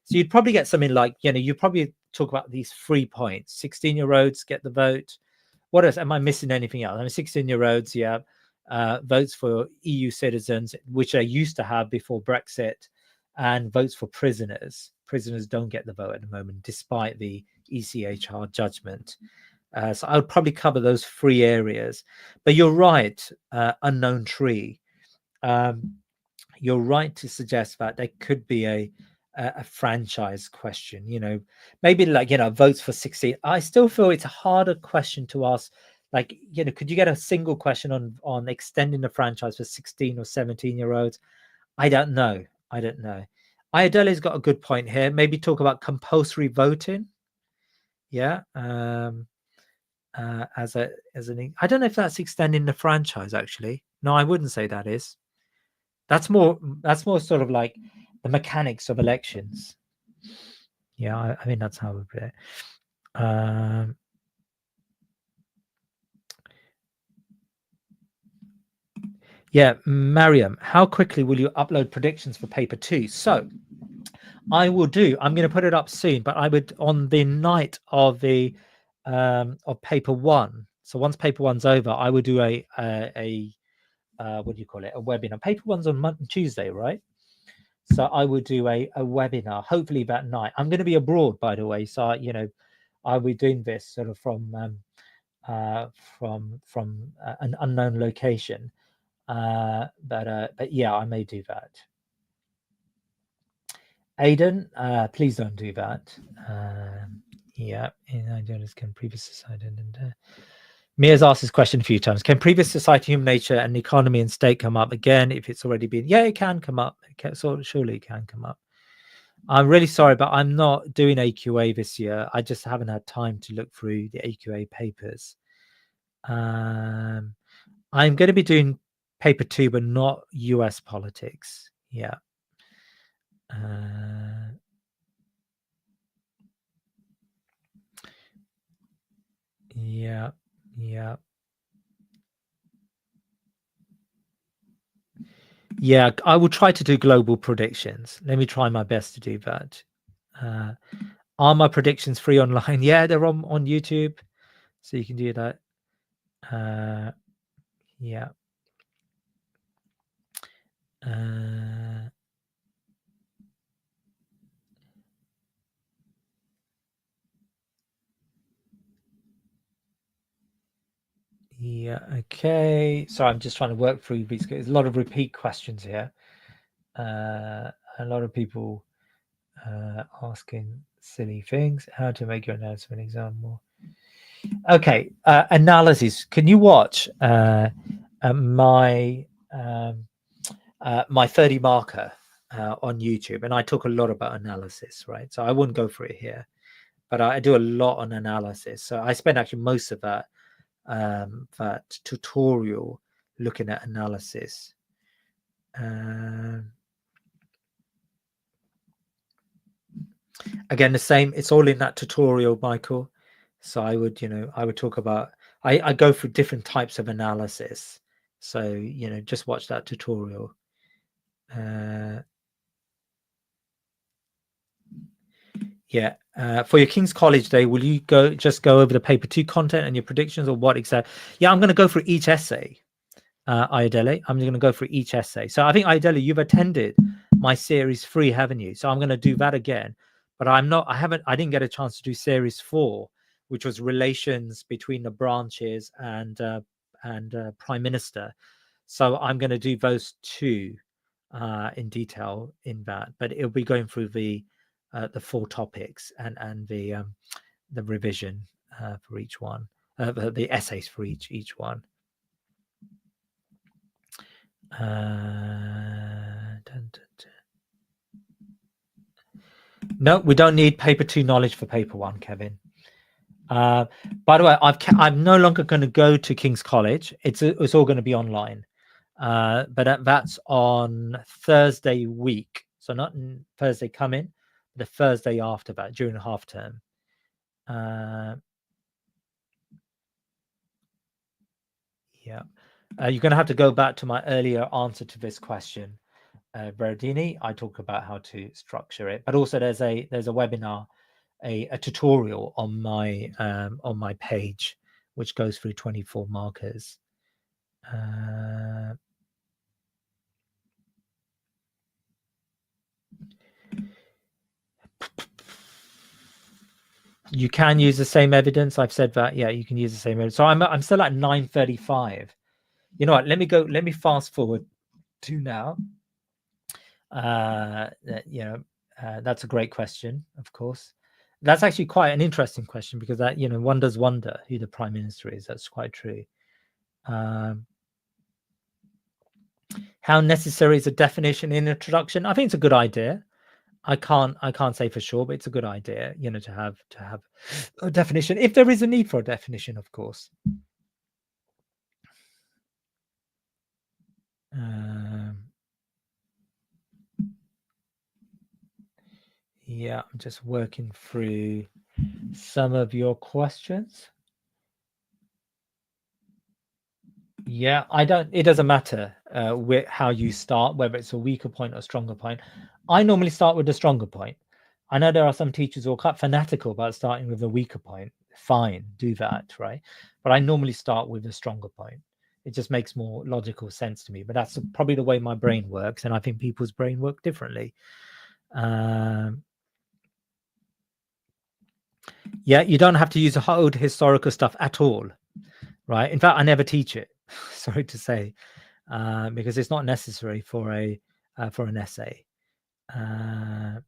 So you'd probably get something like, you probably talk about these 3 points. 16-year-olds get the vote. What else? Am I missing anything else? I mean, 16-year-olds, yeah, votes for EU citizens, which they used to have before Brexit, and votes for prisoners. Prisoners don't get the vote at the moment, despite the ECHR judgment. So I would probably cover those 3 areas. But you're right, unknown tree. You're right to suggest that there could be a franchise question, maybe like, votes for 16. I still feel it's a harder question to ask. Like, could you get a single question on extending the franchise for 16 or 17-year-olds? I don't know. Ayodele's got a good point here. Maybe talk about compulsory voting. Yeah. As an, I don't know if that's extending the franchise, actually. No, I wouldn't say that is. That's more sort of like the mechanics of elections. Yeah, I mean, that's how I would put it. Yeah, Mariam, how quickly will you upload predictions for paper 2? So I'm going to put it up soon, but I would on the night of the of paper 1. So once paper 1's over, I would do a what do you call it? A webinar. Paper 1's on Tuesday, right? So I would do a webinar, hopefully that night. I'm going to be abroad, by the way. So, I'll be doing this sort of from an unknown location. But yeah, I may do that. Aidan, please don't do that. Yeah, idealists can previous society and Mia's asked this question a few times. Can previous society, human nature, and economy and state come up again if it's already been? Yeah, it can come up. Surely it can come up. I'm really sorry, but I'm not doing AQA this year. I just haven't had time to look through the AQA papers. I'm going to be doing paper 2, but not US politics. Yeah. Yeah. Yeah, I will try to do global predictions. Let me try my best to do that. Are my predictions free online? Yeah, they're on YouTube, so you can do that. Yeah. Yeah, okay. So I'm just trying to work through these. There's a lot of repeat questions here. A lot of people asking silly things. How to make your announcement example. Okay, analysis. Can you watch my my 30 marker on YouTube? And I talk a lot about analysis, right? So I wouldn't go for it here, but I do a lot on analysis. So I spend actually most of that tutorial looking at analysis. Again, the same. It's all in that tutorial, Michael. So I would, I would talk about. I go through different types of analysis. So just watch that tutorial. Yeah. For your King's College Day, will you just go over the paper 2 content and your predictions, or what exactly? Yeah, I'm going to go through each essay. Ayodele, I'm going to go through each essay. So I think, Ayodele, you've attended my series 3, haven't you? So I'm going to do that again. But I didn't get a chance to do series 4, which was relations between the branches and Prime Minister. So I'm going to do those 2 in detail in that. But it'll be going through the 4 topics and the revision for each one, the essays for each one. No, we don't need paper 2 knowledge for paper 1, Kevin. By the way, I'm no longer going to go to King's College. It's all going to be online. But that's on Thursday week. So not Thursday coming, the Thursday after that, during half term. Yeah. You're going to have to go back to my earlier answer to this question, Verdini. I talk about how to structure it, but also there's a webinar, a tutorial on my page, which goes through 24 markers. You can use the same evidence. I've said that. Yeah, you can use the same evidence. So I'm still at 935. You know what? Let me fast forward to now. That's a great question, of course. That's actually quite an interesting question, because that, one does wonder who the Prime Minister is. That's quite true. How necessary is a definition in introduction? I think it's a good idea. I can't say for sure, but it's a good idea, to have a definition, if there is a need for a definition, of course. Yeah, I'm just working through some of your questions. Yeah, it doesn't matter how you start, whether it's a weaker point or stronger point. I normally start with the stronger point. I know there are some teachers who are quite fanatical about starting with a weaker point. Fine, do that, right? But I normally start with a stronger point. It just makes more logical sense to me. But that's probably the way my brain works, and I think people's brain work differently. Yeah, you don't have to use old historical stuff at all, right? In fact, I never teach it. Sorry to say, because it's not necessary for an essay. How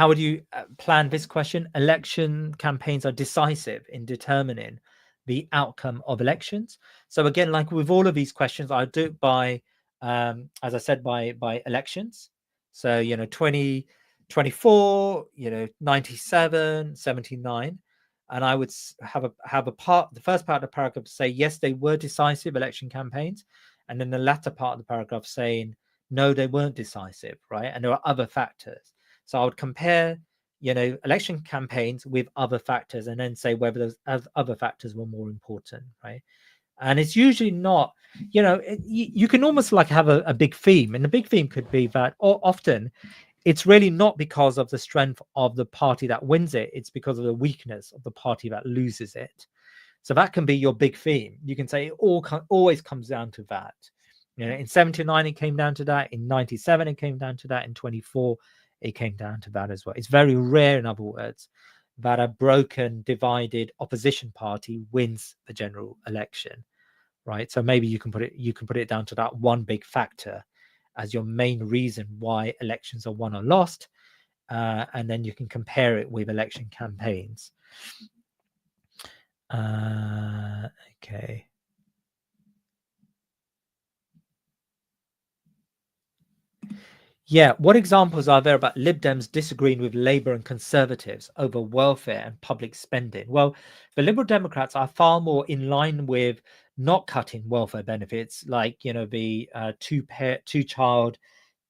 would you plan this question? Election campaigns are decisive in determining the outcome of elections. So again, like with all of these questions, I do it by, as I said, by elections. So 2024, 97, 79. And I would have the first part of the paragraph say, yes, they were decisive election campaigns. And then the latter part of the paragraph saying, no, they weren't decisive, right? And there are other factors. So I would compare, election campaigns with other factors, and then say whether those other factors were more important, right? And it's usually not, you can almost like have a big theme, and the big theme could be that often it's really not because of the strength of the party that wins it. It's because of the weakness of the party that loses it. So that can be your big theme. You can say it always comes down to that. In 79, it came down to that. In 97, it came down to that. In 24, it came down to that as well. It's very rare, in other words, that a broken, divided opposition party wins the general election, right? So maybe you can put it down to that one big factor as your main reason why elections are won or lost, and then you can compare it with election campaigns. Okay. Yeah, what examples are there about Lib Dems disagreeing with Labour and Conservatives over welfare and public spending? Well, the Liberal Democrats are far more in line with not cutting welfare benefits, like the two-child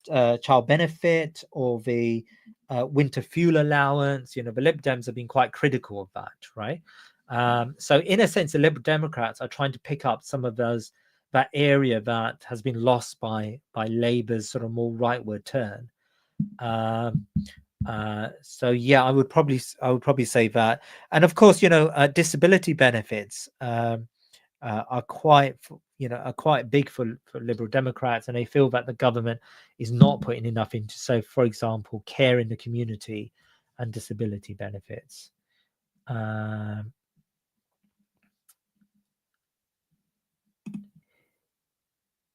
child benefit or the winter fuel allowance. The Lib Dems have been quite critical of that, right? So in a sense, the Liberal Democrats are trying to pick up some of that area that has been lost by Labour's sort of more rightward turn. So yeah, I would probably say that. And of course, disability benefits are quite big for Liberal Democrats, and they feel that the government is not putting enough into, so for example, care in the community and disability benefits.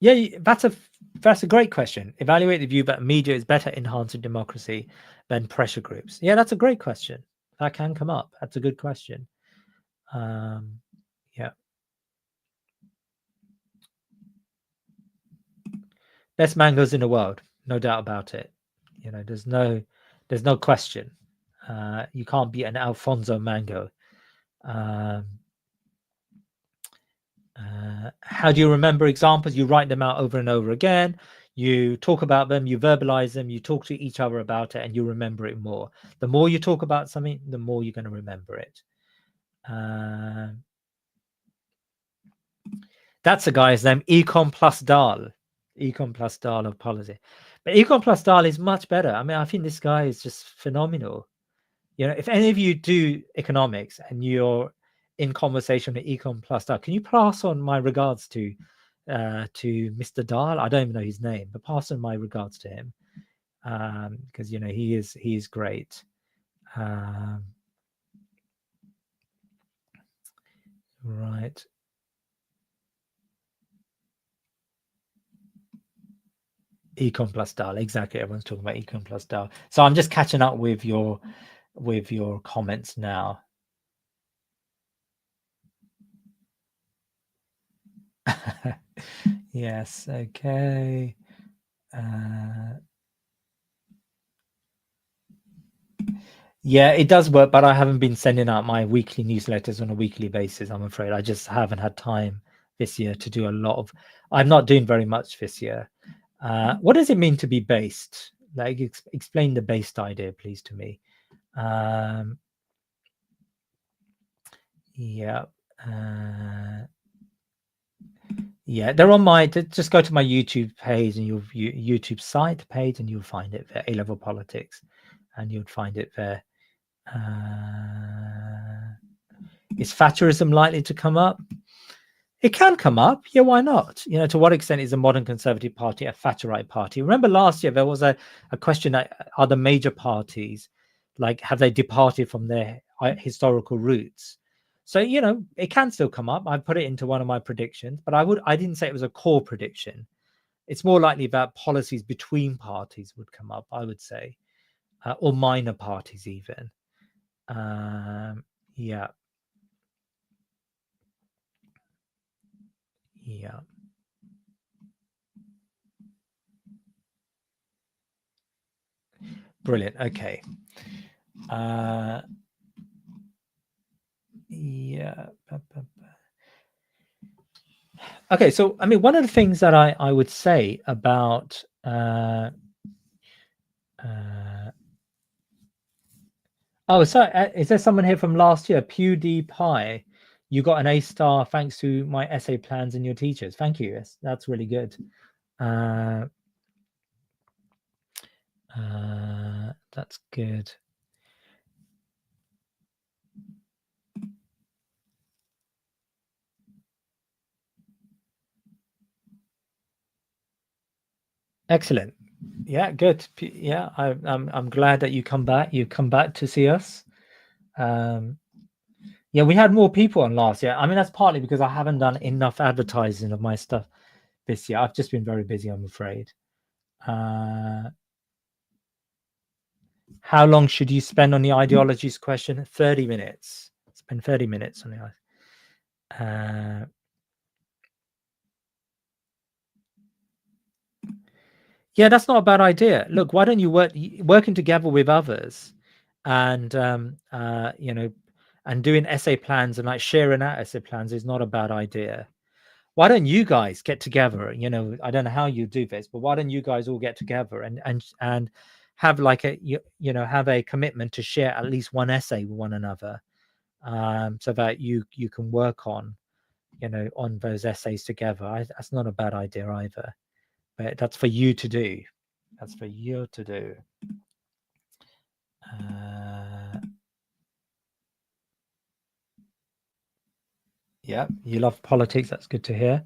Yeah, that's a great question. Evaluate the view that media is better enhancing democracy than pressure groups. Yeah, that's a great question. That can come up. That's a good question. Yeah. Best mangoes in the world, no doubt about it. There's no question. You can't beat an Alfonso mango. How do you remember examples? You write them out over and over again. You talk about them, you verbalize them, you talk to each other about it, and you remember it more. The more you talk about something, the more you're going to remember it. That's a guy's name, Econ plus Dahl. Econ plus Dahl of policy. But Econ plus Dahl is much better. I mean, I think this guy is just phenomenal. If any of you do economics and you're in conversation with Econ plus Dahl, can you pass on my regards to Mr. Dahl? I don't even know his name, but pass on my regards to him, because he is great. Right. Econ plus Dahl, exactly. Everyone's talking about Econ plus Dahl. So I'm just catching up with your comments now. Yes. Okay. Yeah, it does work, but I haven't been sending out my weekly newsletters on a weekly basis, I'm afraid. I just haven't had time this year to do a lot of. I'm not doing very much this year. What does it mean to be based? Like, explain the based idea, please, to me. Yeah. Yeah, they're on my. Just go to my YouTube page and YouTube site page, and you'll find it there. A-Level Politics, and you'll find it there. Is Thatcherism likely to come up? It can come up. Yeah, why not? To what extent is a modern Conservative Party a Thatcherite party? Remember last year there was a question that are the major parties, like, have they departed from their historical roots? So it can still come up. I put it into one of my predictions, but I didn't say it was a core prediction. It's more likely that policies between parties would come up, I would say, or minor parties even. Yeah. Yeah. Brilliant. Okay. Yeah. Okay. So, I mean, one of the things that I would say about oh, sorry. Is there someone here from last year? PewDiePie. You got an A star thanks to my essay plans and your teachers. Thank you. Yes, that's really good. That's good. Excellent. Yeah, good. Yeah, I'm glad that you come back. You come back to see us. Yeah, we had more people on last year. I mean, that's partly because I haven't done enough advertising of my stuff this year. I've just been very busy, I'm afraid. How long should you spend on the ideologies question? 30 minutes. Spend 30 minutes on the yeah, that's not a bad idea. Look, why don't you working together with others and and doing essay plans and like sharing out essay plans is not a bad idea. why don't you guys get together? You know, I don't know how you do this, but why don't you guys all get together and have like a you know, have a commitment to share at least one essay with one another, so that you can work on, you know, on those essays together. That's not a bad idea either, but that's for you to do. That's for you to do. Yeah, you love politics. That's good to hear.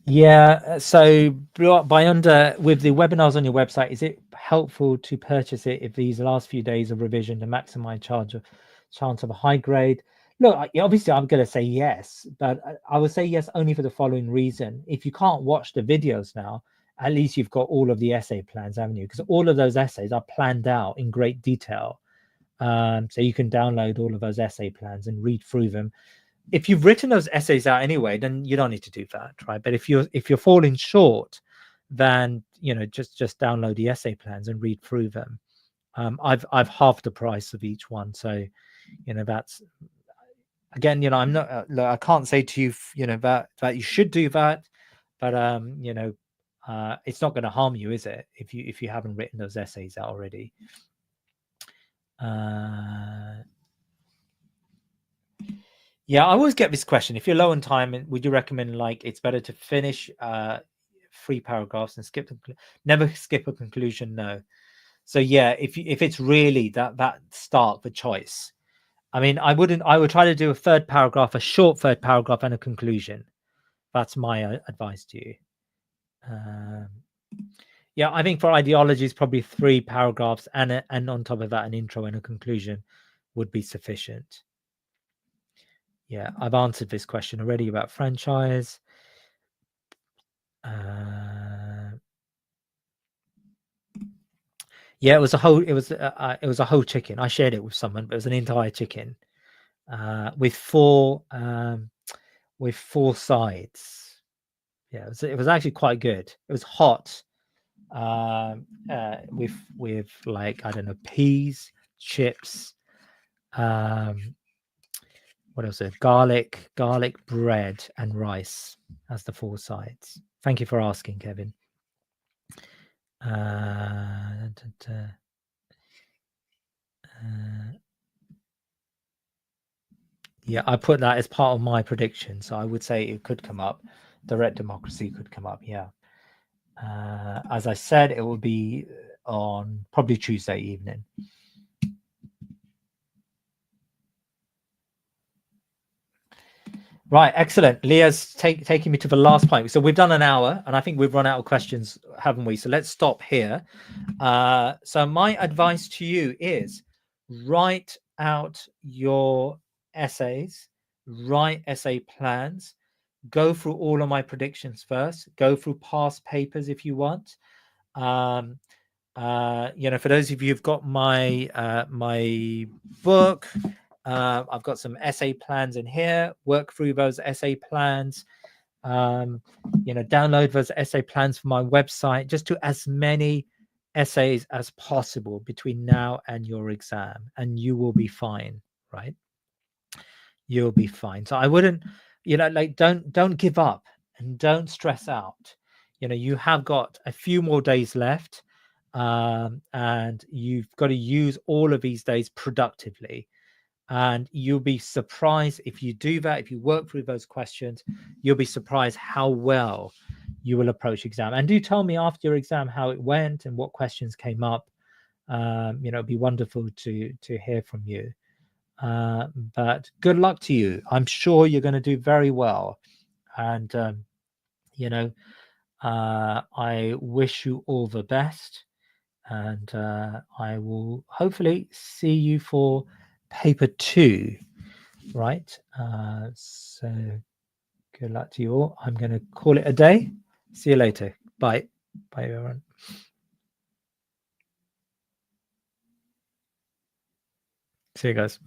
Yeah, so by under with the webinars on your website, is it helpful to purchase it if these last few days of revision to maximize chance of a high grade? Look, obviously I'm going to say yes, but I would say yes only for the following reason. If you can't watch the videos now, at least you've got all of the essay plans, haven't you? Because all of those essays are planned out in great detail. So you can download all of those essay plans and read through them. If you've written those essays out anyway, then you don't need to do that, right? But if you're falling short, then you know, just download the essay plans and read through them. I've halved the price of each one, so you know, that's, again, you know, I'm not look, I can't say to you, you know, that you should do that, but you know, it's not going to harm you, is it, if you haven't written those essays out already? Yeah, I always get this question. If you're low on time, would you recommend, like, it's better to finish 3 paragraphs and never skip a conclusion? No. So yeah, if it's really that start the choice, I mean, I would try to do a third paragraph, a short third paragraph, and a conclusion. That's my advice to you. Yeah, I think for ideologies, probably 3 paragraphs and on top of that, an intro and a conclusion would be sufficient. Yeah, I've answered this question already about franchise. Yeah, it was a whole chicken. I shared it with someone, but it was an entire chicken with 4 sides. Yeah, it was actually quite good. It was hot, with like, I don't know, peas, chips, what else? Garlic bread, and rice as the 4 sides. Thank you for asking, Kevin. Yeah, I put that as part of my prediction, so I would say it could come up. Direct democracy could come up. Yeah. As I said, it will be on probably Tuesday evening. Right, excellent. Leah's taking me to the last point. So we've done an hour, and I think we've run out of questions, haven't we? So let's stop here. So my advice to you is write out your essays, write essay plans, go through all of my predictions first, go through past papers if you want. You know, for those of you who've got my my book, I've got some essay plans in here. Work through those essay plans. You know, download those essay plans from my website. Just do as many essays as possible between now and your exam, and you will be fine, right? You'll be fine. So I wouldn't, you know, like, don't give up and don't stress out. You know, you have got a few more days left, and you've got to use all of these days productively. And you'll be surprised if you do that. If you work through those questions, you'll be surprised how well you will approach exam. And do tell me after your exam how it went and what questions came up. You know, it'd be wonderful to hear from you. But good luck to you. I'm sure you're going to do very well. And, you know, I wish you all the best. And I will hopefully see you for paper 2, right? So good luck to you all. I'm going to call it a day. See you later. Bye. Bye, everyone. See you guys.